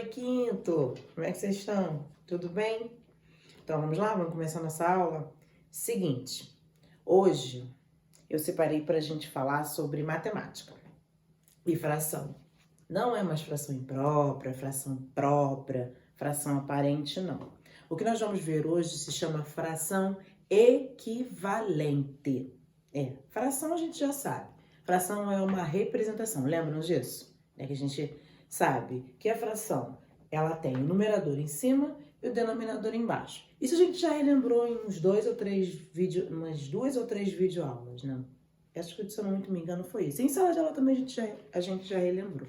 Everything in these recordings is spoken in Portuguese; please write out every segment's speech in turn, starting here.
Oi, quinto! Como é que vocês estão? Tudo bem? Então, vamos lá? Vamos começar nossa aula? Seguinte, hoje eu separei para a gente falar sobre matemática e fração. Não é mais fração imprópria, fração própria, fração aparente, não. O que nós vamos ver hoje se chama fração equivalente. Fração a gente já sabe. Fração é uma representação, lembram disso? É que a gente sabe que a fração, ela tem o numerador em cima e o denominador embaixo. Isso a gente já relembrou em umas duas ou três videoaulas, né? Acho que, se eu não muito me engano, foi isso. Em sala de aula também a gente já relembrou.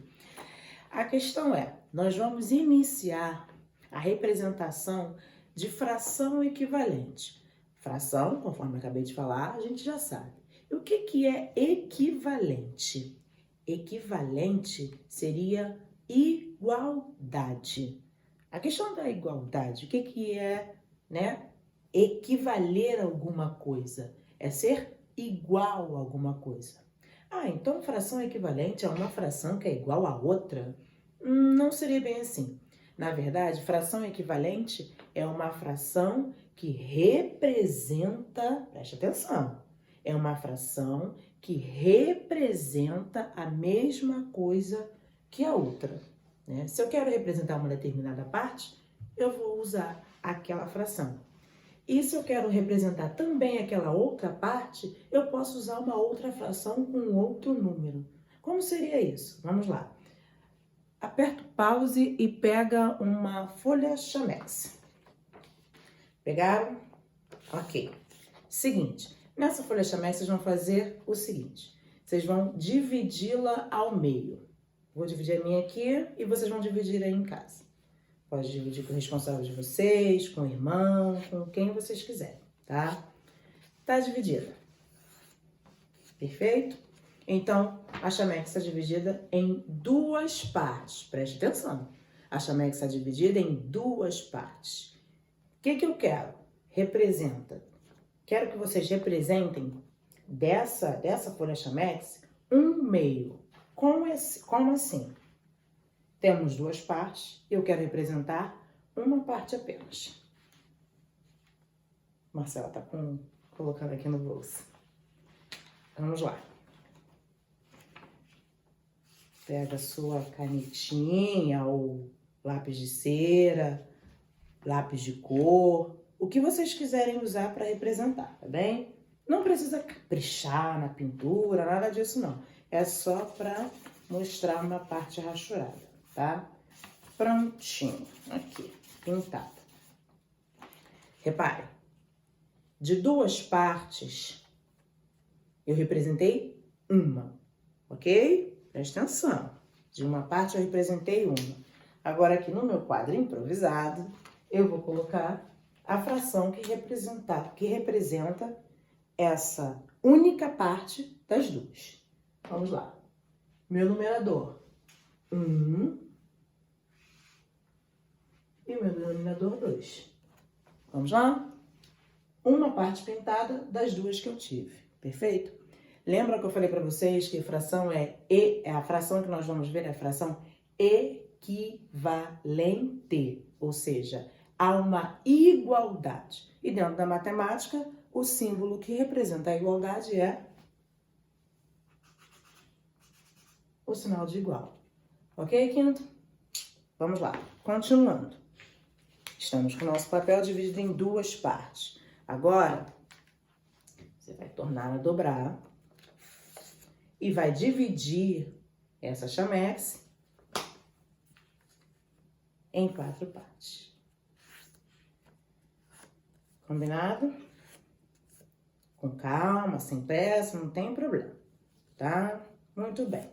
A questão é, nós vamos iniciar a representação de fração equivalente. Fração, conforme eu acabei de falar, a gente já sabe. E o que é equivalente? Equivalente seria igualdade. A questão da igualdade, o que é, né? Equivaler a alguma coisa. É ser igual a alguma coisa. Então fração equivalente é uma fração que é igual a outra? Não seria bem assim. Na verdade, fração equivalente é uma fração que representa, preste atenção, é uma fração que representa a mesma coisa que a outra, né? Se eu quero representar uma determinada parte, eu vou usar aquela fração. E se eu quero representar também aquela outra parte, eu posso usar uma outra fração com outro número. Como seria isso? Vamos lá. Aperta o pause e pega uma folha Chamex. Pegaram? Ok. Seguinte, nessa folha Chamex vocês vão fazer o seguinte. Vocês vão dividi-la ao meio. Vou dividir a minha aqui e vocês vão dividir aí em casa. Pode dividir com o responsável de vocês, com o irmão, com quem vocês quiserem, tá? Tá dividida. Perfeito? Então, a Chamex está dividida em duas partes. Preste atenção. A Chamex está dividida em duas partes. O que eu quero? Representa. Quero que vocês representem dessa folha Chamex um meio. Como assim? Temos duas partes, eu quero representar uma parte apenas. Marcela tá colocando aqui no bolso. Vamos lá. Pega a sua canetinha ou lápis de cera, lápis de cor, o que vocês quiserem usar para representar, tá bem? Não precisa caprichar na pintura, nada disso não. É só para mostrar uma parte rachurada. Tá? Prontinho. Aqui, pintado. Repare, de duas partes, eu representei uma, ok? Presta atenção. De uma parte eu representei uma. Agora aqui no meu quadro improvisado, eu vou colocar a fração que representa essa única parte das duas. Vamos lá. Meu numerador. 1 e o meu denominador 2. Vamos lá? Uma parte pintada das duas que eu tive. Perfeito? Lembra que eu falei para vocês que fração a fração que nós vamos ver é a fração equivalente, ou seja, há uma igualdade. E dentro da matemática, o símbolo que representa a igualdade é o sinal de igual. Ok, quinto? Vamos lá. Continuando. Estamos com o nosso papel dividido em duas partes. Agora, você vai tornar a dobrar e vai dividir essa Chamex em 4 partes. Combinado? Com calma, sem pressa, não tem problema, tá? Muito bem.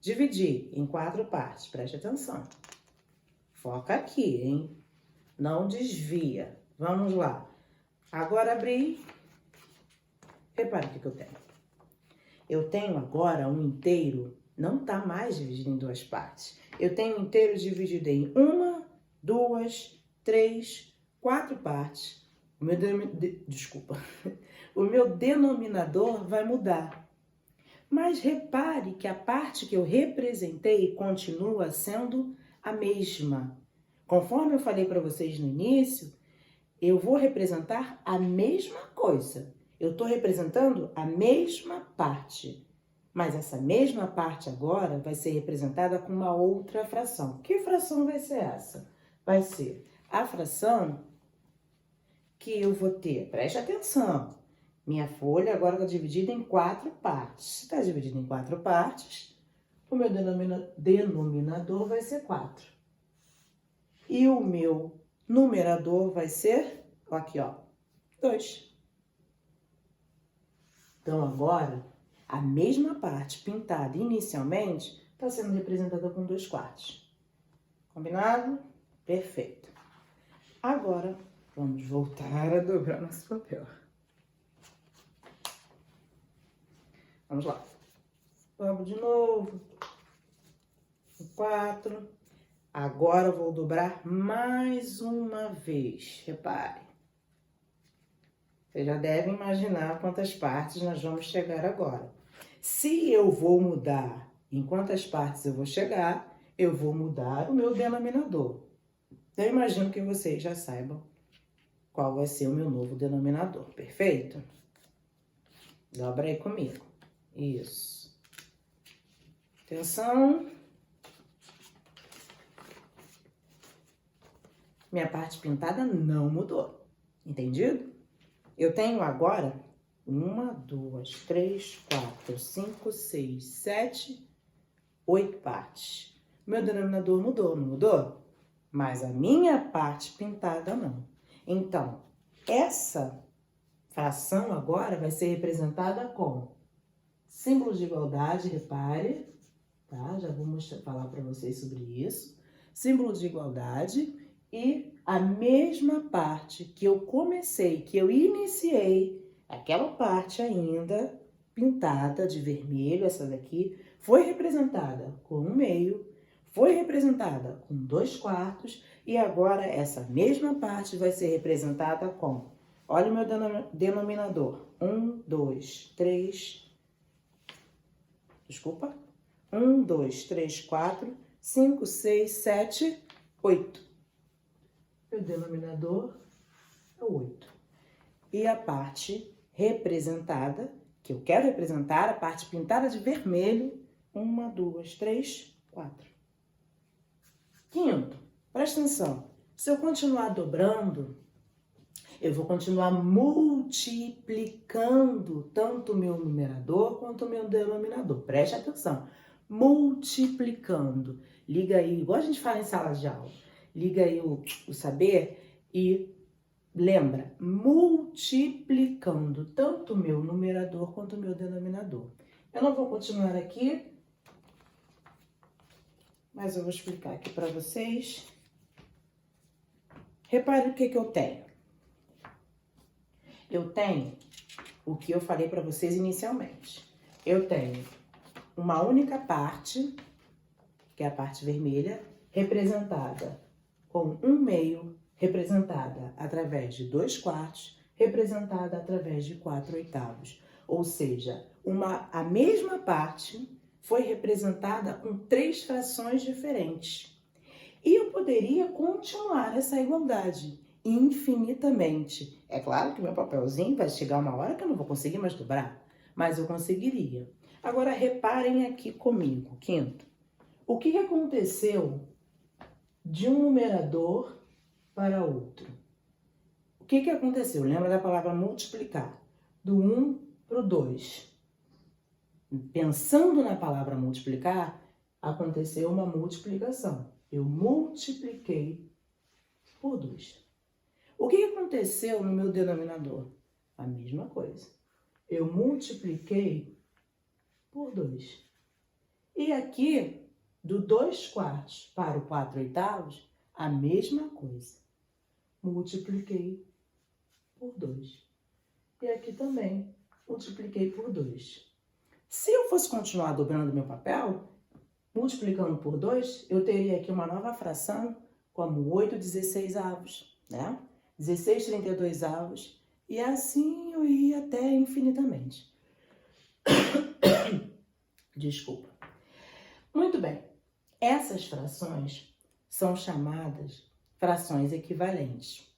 Dividir em 4 partes, preste atenção. Foca aqui, hein? Não desvia. Vamos lá. Agora abri. Repare o que eu tenho. Eu tenho agora um inteiro, não está mais dividido em 2 partes. Eu tenho um inteiro dividido em 1, 2, 3, 4 partes. O meu denominador vai mudar. Mas repare que a parte que eu representei continua sendo a mesma. Conforme eu falei para vocês no início, eu vou representar a mesma coisa. Eu estou representando a mesma parte. Mas essa mesma parte agora vai ser representada com uma outra fração. Que fração vai ser essa? Vai ser a fração que eu vou ter. Preste atenção. Minha folha agora está dividida em 4 partes. Se está dividida em 4 partes, o meu denominador vai ser 4. E o meu numerador vai ser, aqui ó, 2. Então agora, a mesma parte pintada inicialmente está sendo representada com 2/4. Combinado? Perfeito. Agora, vamos voltar a dobrar nosso papel. Vamos lá. Dobro de novo. 4. Agora eu vou dobrar mais uma vez. Repare. Vocês já devem imaginar quantas partes nós vamos chegar agora. Se eu vou mudar em quantas partes eu vou chegar, eu vou mudar o meu denominador. Eu imagino que vocês já saibam qual vai ser o meu novo denominador, perfeito? Dobra aí comigo. Isso. Atenção. Minha parte pintada não mudou, entendido? Eu tenho agora 1, 2, 3, 4, 5, 6, 7, 8 partes. Meu denominador mudou, não mudou? Mas a minha parte pintada não. Então, essa fração agora vai ser representada com símbolo de igualdade, repare, tá? Já vou falar para vocês sobre isso. Símbolo de igualdade e a mesma parte que eu comecei, que eu iniciei, aquela parte ainda pintada de vermelho, essa daqui, foi representada com 1/2, foi representada com 2/4 e agora essa mesma parte vai ser representada com, olha o meu denominador, 1, 2, 3, desculpa, 1, 2, 3, 4, 5, 6, 7, 8. Meu denominador é 8. E a parte representada, que eu quero representar, a parte pintada de vermelho, 1, 2, 3, 4. Quinto, presta atenção. Se eu continuar dobrando, eu vou continuar multiplicando tanto o meu numerador quanto o meu denominador. Preste atenção. Multiplicando. Liga aí, igual a gente fala em sala de aula. Liga aí o saber e lembra, multiplicando tanto o meu numerador quanto o meu denominador. Eu não vou continuar aqui, mas eu vou explicar aqui para vocês. Repare o que eu tenho. Eu tenho o que eu falei para vocês inicialmente. Eu tenho uma única parte, que é a parte vermelha, representada com 1/2, representada através de 2/4, representada através de 4/8. Ou seja, a mesma parte foi representada com 3 frações diferentes. E eu poderia continuar essa igualdade infinitamente. É claro que meu papelzinho vai chegar uma hora que eu não vou conseguir mais dobrar, mas eu conseguiria. Agora, reparem aqui comigo, quinto. O que aconteceu de um numerador para outro? O que aconteceu? Lembra da palavra multiplicar? Do 1 para o 2. Pensando na palavra multiplicar, aconteceu uma multiplicação. Eu multipliquei por 2. O que aconteceu no meu denominador? A mesma coisa. Eu multipliquei por 2. E aqui, do 2/4 para o 4/8, a mesma coisa. Multipliquei por 2. E aqui também, multipliquei por 2. Se eu fosse continuar dobrando meu papel, multiplicando por 2, eu teria aqui uma nova fração, como 8/16, né? 16/32, e assim eu ia até infinitamente. Desculpa. Muito bem. Essas frações são chamadas frações equivalentes.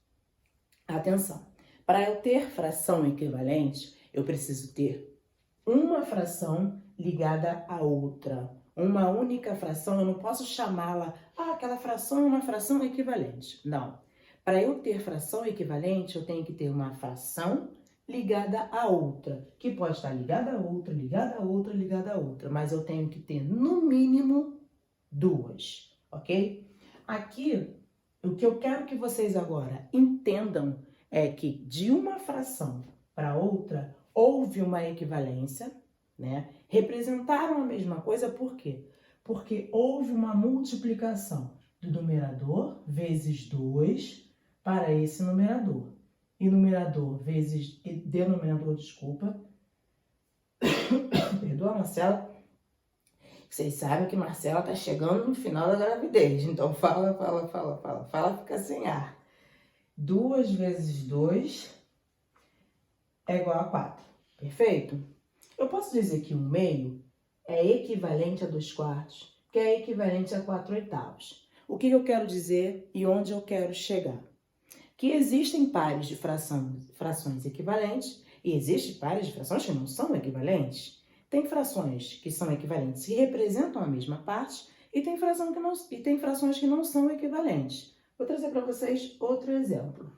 Atenção, para eu ter fração equivalente, eu preciso ter uma fração ligada à outra. Uma única fração, eu não posso chamá-la, aquela fração é uma fração equivalente. Não. Para eu ter fração equivalente, eu tenho que ter uma fração ligada a outra, que pode estar ligada a outra, ligada a outra, ligada a outra, mas eu tenho que ter no mínimo duas, ok? Aqui, o que eu quero que vocês agora entendam é que de uma fração para outra houve uma equivalência, né? Representaram a mesma coisa, por quê? Porque houve uma multiplicação do numerador vezes 2 para esse numerador. E numerador vezes denominador, desculpa. Perdoa, Marcela. Vocês sabem que Marcela tá chegando no final da gravidez. Então fala, fica sem ar. 2 vezes 2 é igual a 4. Perfeito? Eu posso dizer que 1/2 é equivalente a 2/4, que é equivalente a 4/8. O que eu quero dizer e onde eu quero chegar? Que existem pares de frações equivalentes e existem pares de frações que não são equivalentes. Tem frações que são equivalentes e representam a mesma parte e tem frações que não são equivalentes. Vou trazer para vocês outro exemplo.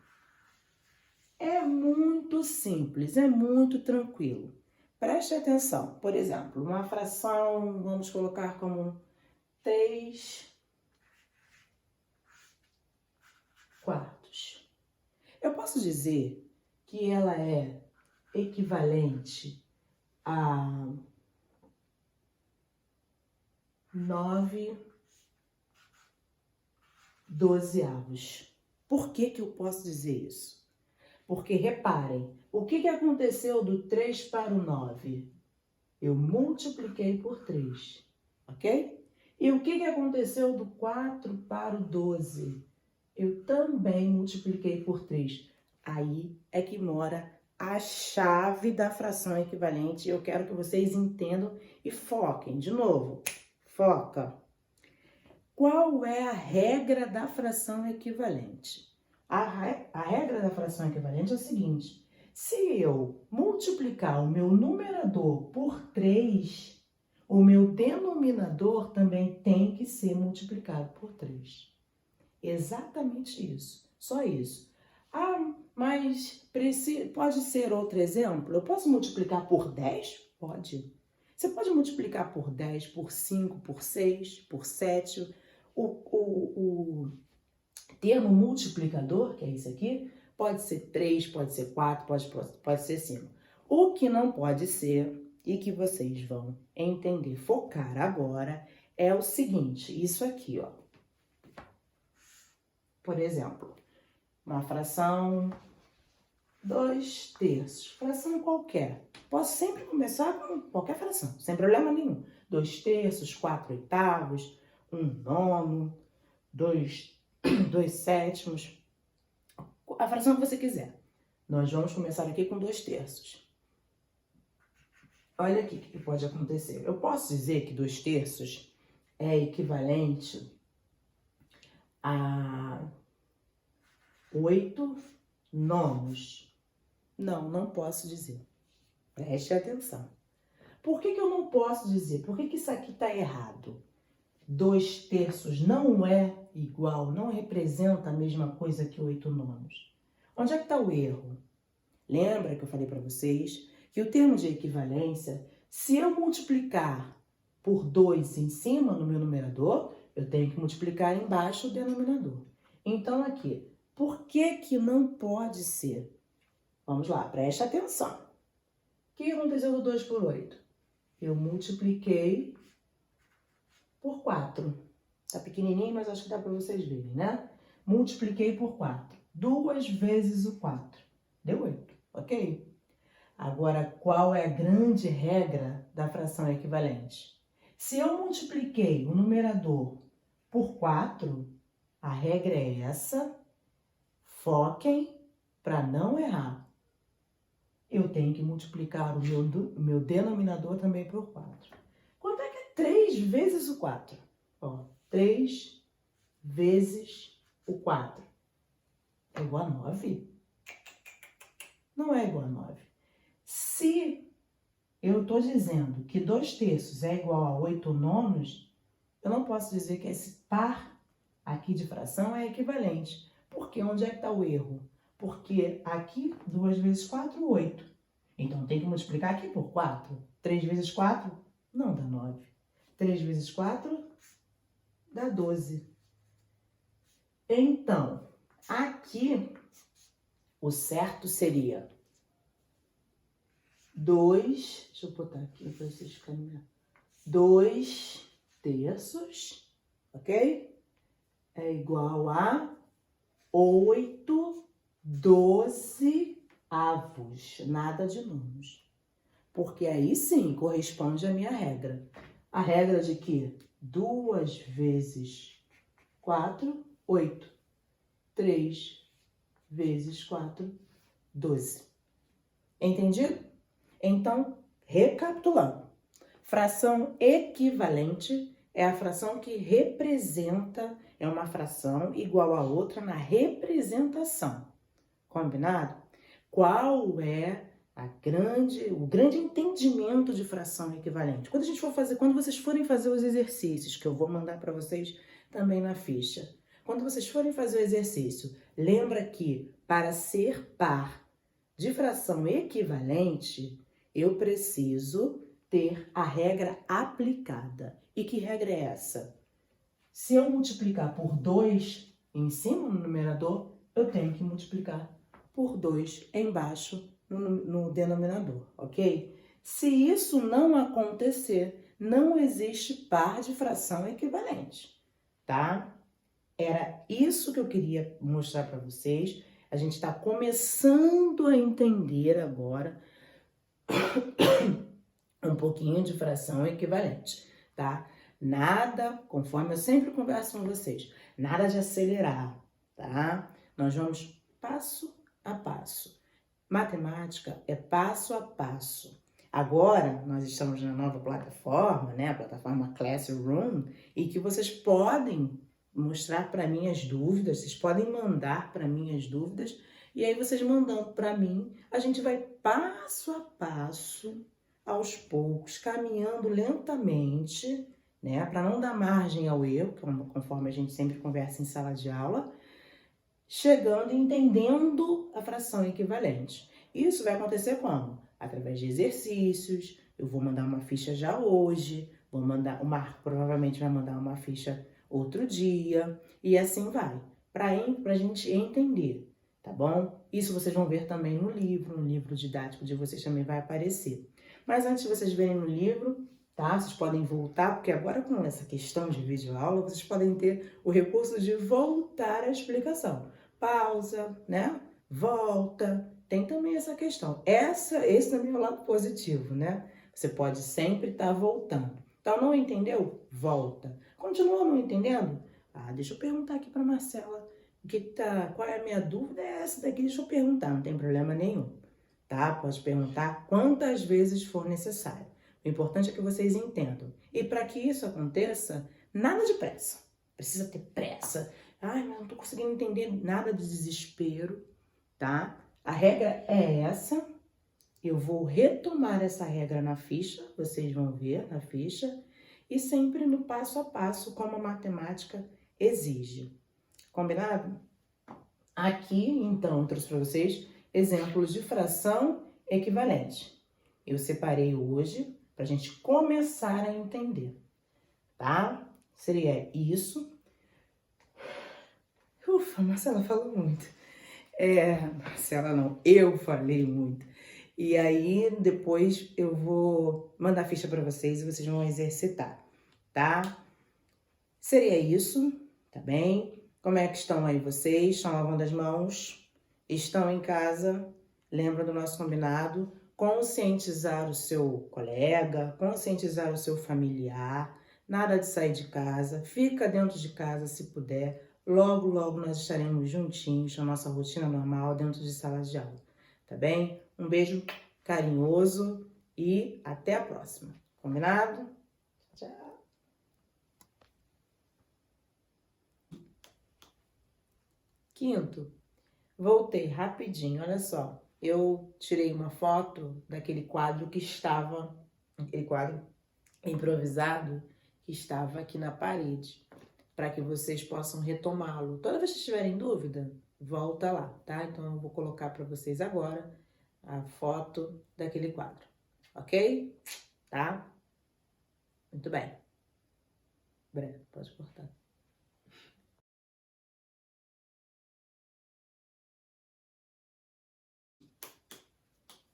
É muito simples, é muito tranquilo. Preste atenção. Por exemplo, uma fração, vamos colocar como 3/4. Eu posso dizer que ela é equivalente a 9/12. Por que eu posso dizer isso? Porque, reparem, o que aconteceu do 3 para o 9? Eu multipliquei por 3, ok? E o que aconteceu do 4 para o 12? Eu também multipliquei por 3. Aí é que mora a chave da fração equivalente. Eu quero que vocês entendam e foquem. De novo, foca. Qual é a regra da fração equivalente? A regra da fração equivalente é o seguinte: se eu multiplicar o meu numerador por 3, o meu denominador também tem que ser multiplicado por 3. Exatamente isso, só isso. Mas pode ser outro exemplo? Eu posso multiplicar por 10? Pode. Você pode multiplicar por 10, por 5, por 6, por 7. O termo multiplicador, que é isso aqui, pode ser 3, pode ser 4, pode ser 5. O que não pode ser, e que vocês vão entender, focar agora, é o seguinte, isso aqui, ó. Por exemplo, uma fração 2/3, fração qualquer. Posso sempre começar com qualquer fração, sem problema nenhum. 2/3, 4/8, 1/9, 2/7, a fração que você quiser. Nós vamos começar aqui com 2/3. Olha aqui o que pode acontecer. Eu posso dizer que 2/3 é equivalente a 8/9. Não posso dizer. Preste atenção. Por que eu não posso dizer? Por que isso aqui está errado? 2/3 não é igual, não representa a mesma coisa que 8/9. Onde é que está o erro? Lembra que eu falei para vocês que o termo de equivalência, se eu multiplicar por 2 em cima no meu numerador, eu tenho que multiplicar embaixo o denominador. Então, aqui, por que não pode ser? Vamos lá, preste atenção. O que aconteceu do 2 por 8? Eu multipliquei por 4. Tá pequenininho, mas acho que dá para vocês verem, né? Multipliquei por 4. 2 vezes o 4. Deu 8, ok? Agora, qual é a grande regra da fração equivalente? Se eu multipliquei o numerador por 4, a regra é essa. Foquem para não errar. Eu tenho que multiplicar o meu denominador também por 4. Quanto é que é 3 vezes o 4? Ó, 3 vezes o 4 é igual a 9? Não é igual a 9. Se eu estou dizendo que 2/3 é igual a 8/9, eu não posso dizer que esse par aqui de fração é equivalente. Porque onde é que está o erro? Porque aqui 2 vezes 4, 8. Então tem que multiplicar aqui por 4. 3 vezes 4 não dá 9. 3 vezes 4 dá 12. Então, aqui o certo seria 2, deixa eu botar aqui para vocês caminhar. 2/3, ok? É igual a 8/12, nada de nonos. Porque aí sim corresponde à minha regra. A regra de que 2 vezes 4, 8. 3 vezes 4, 12. Entendido? Então, recapitulando. Fração equivalente é a fração que representa, é uma fração igual a outra na representação. Combinado? Qual é o grande entendimento de fração equivalente? Quando vocês forem fazer os exercícios, que eu vou mandar para vocês também na ficha. Quando vocês forem fazer o exercício, lembra que para ser par de fração equivalente, eu preciso ter a regra aplicada. E que regra é essa? Se eu multiplicar por 2 em cima no numerador, eu tenho que multiplicar por 2 embaixo no denominador, ok? Se isso não acontecer, não existe par de fração equivalente, tá? Era isso que eu queria mostrar para vocês. A gente está começando a entender agora um pouquinho de fração equivalente, tá? Nada, conforme eu sempre converso com vocês, nada de acelerar, tá? Nós vamos passo a passo. Matemática é passo a passo. Agora, nós estamos na nova plataforma, né? A plataforma Classroom, e que vocês podem mostrar para mim as dúvidas, vocês podem mandar para mim as dúvidas, e aí vocês mandando para mim, a gente vai passo a passo, aos poucos, caminhando lentamente, né? Para não dar margem ao erro, conforme a gente sempre conversa em sala de aula, chegando e entendendo a fração equivalente. Isso vai acontecer como? Através de exercícios. Eu vou mandar uma ficha já hoje, o Marco provavelmente vai mandar uma ficha outro dia, e assim vai, para a gente entender, tá bom? Isso vocês vão ver também no livro didático de vocês também vai aparecer. Mas antes de vocês verem no livro, tá? Vocês podem voltar, porque agora com essa questão de videoaula, vocês podem ter o recurso de voltar à explicação. Pausa, né? Volta. Tem também essa questão. Esse também é o lado positivo, né? Você pode sempre estar voltando. Então, não entendeu? Volta. Continua não entendendo? Deixa eu perguntar aqui para Marcela. Qual é a minha dúvida? É essa daqui, deixa eu perguntar, não tem problema nenhum. Tá? Pode perguntar quantas vezes for necessário. O importante é que vocês entendam. E para que isso aconteça, nada de pressa. Precisa ter pressa. Mas não tô conseguindo entender nada de desespero, tá? A regra é essa. Eu vou retomar essa regra na ficha, vocês vão ver na ficha, e sempre no passo a passo, como a matemática exige. Combinado? Aqui, então, eu trouxe para vocês exemplos de fração equivalente. Eu separei hoje para a gente começar a entender, tá? Seria isso. Ufa, Marcela falou muito. Marcela não, eu falei muito. E aí, depois eu vou mandar a ficha para vocês e vocês vão exercitar, tá? Seria isso, tá bem? Como é que estão aí vocês? Estão lavando as mãos? Estão em casa? Lembra do nosso combinado? Conscientizar o seu colega, conscientizar o seu familiar. Nada de sair de casa. Fica dentro de casa se puder. Logo, logo nós estaremos juntinhos na nossa rotina normal dentro de sala de aula, tá bem? Um beijo carinhoso e até a próxima. Combinado? Tchau! quinto. Voltei rapidinho, olha só. Eu tirei uma foto daquele quadro que estava, aquele quadro improvisado que estava aqui na parede, para que vocês possam retomá-lo. Toda vez que tiverem dúvida, volta lá, tá? Então eu vou colocar para vocês agora a foto daquele quadro, ok? Tá? Muito bem. Breno, pode cortar.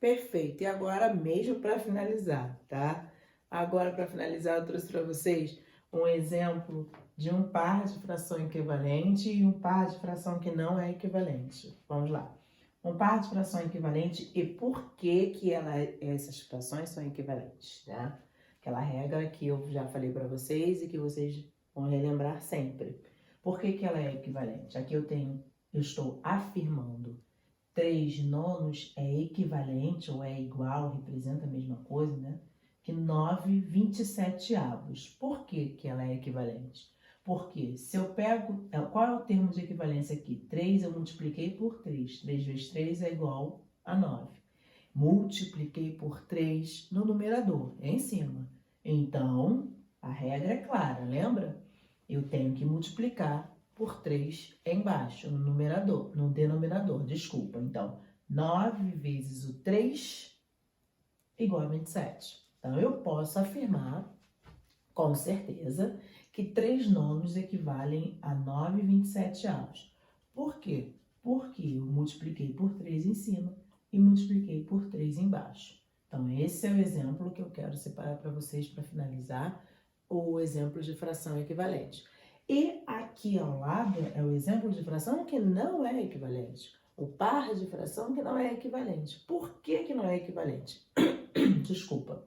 Perfeito. E agora mesmo para finalizar, tá? Agora para finalizar eu trouxe para vocês um exemplo de um par de fração equivalente e um par de fração que não é equivalente. Vamos lá. Um par de fração equivalente e por que essas frações são equivalentes, né? Aquela regra que eu já falei para vocês e que vocês vão relembrar sempre. Por que ela é equivalente? Aqui eu estou afirmando 3 nonos é equivalente ou é igual, representa a mesma coisa, né? Que 9/27. Por que ela é equivalente? Porque se eu pego... Qual é o termo de equivalência aqui? 3 eu multipliquei por 3. 3 vezes 3 é igual a 9. Multipliquei por 3 no numerador, é em cima. Então, a regra é clara, lembra? Eu tenho que multiplicar por 3 embaixo, no denominador, desculpa. Então, 9 vezes o 3 igual a 27. Então, eu posso afirmar, com certeza, que 3 nonos equivalem a 9/27. Por quê? Porque eu multipliquei por 3 em cima e multipliquei por 3 embaixo. Então, esse é o exemplo que eu quero separar para vocês para finalizar o exemplo de fração equivalente. E aqui ao lado é o exemplo de fração que não é equivalente. O par de fração que não é equivalente. Por que não é equivalente? Desculpa.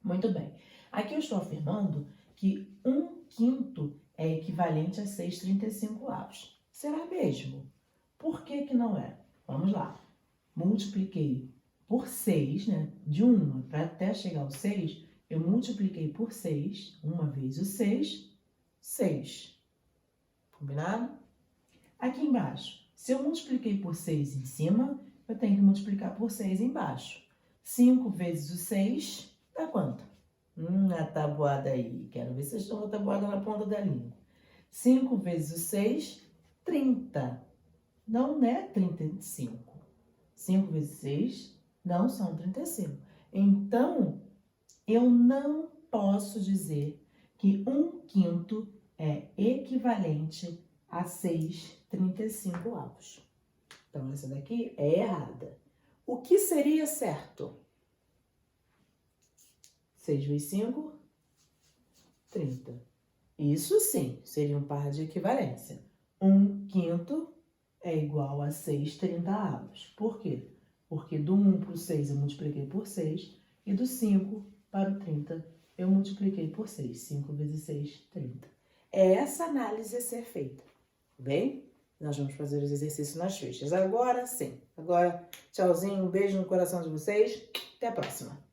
Muito bem. Aqui eu estou afirmando que 1/5 é equivalente a 6/35. Será mesmo? Por que não é? Vamos lá. Multipliquei por 6, né? De 1 para até chegar ao 6, eu multipliquei por 6, uma vez o 6, 6. Combinado? Aqui embaixo, se eu multipliquei por 6 em cima, eu tenho que multiplicar por 6 embaixo. 5 vezes o 6 dá quanto? A tabuada aí. Quero ver se vocês estão com a tabuada na ponta da língua. 5 vezes o 6, 30. Não é 35. 5 vezes 6 não são 35. Então, eu não posso dizer que 1/5 é equivalente a 6/35. Então, essa daqui é errada. O que seria certo? 6 vezes 5, 30. Isso sim seria um par de equivalência. 1/5 é igual a 6/30. Por quê? Porque do 1 para o 6 eu multipliquei por 6 e do 5 para o 30 eu multipliquei por 6. 5 vezes 6, 30. É essa análise a ser feita, bem? Nós vamos fazer os exercícios nas fichas. Agora sim. Agora, tchauzinho, um beijo no coração de vocês. Até a próxima.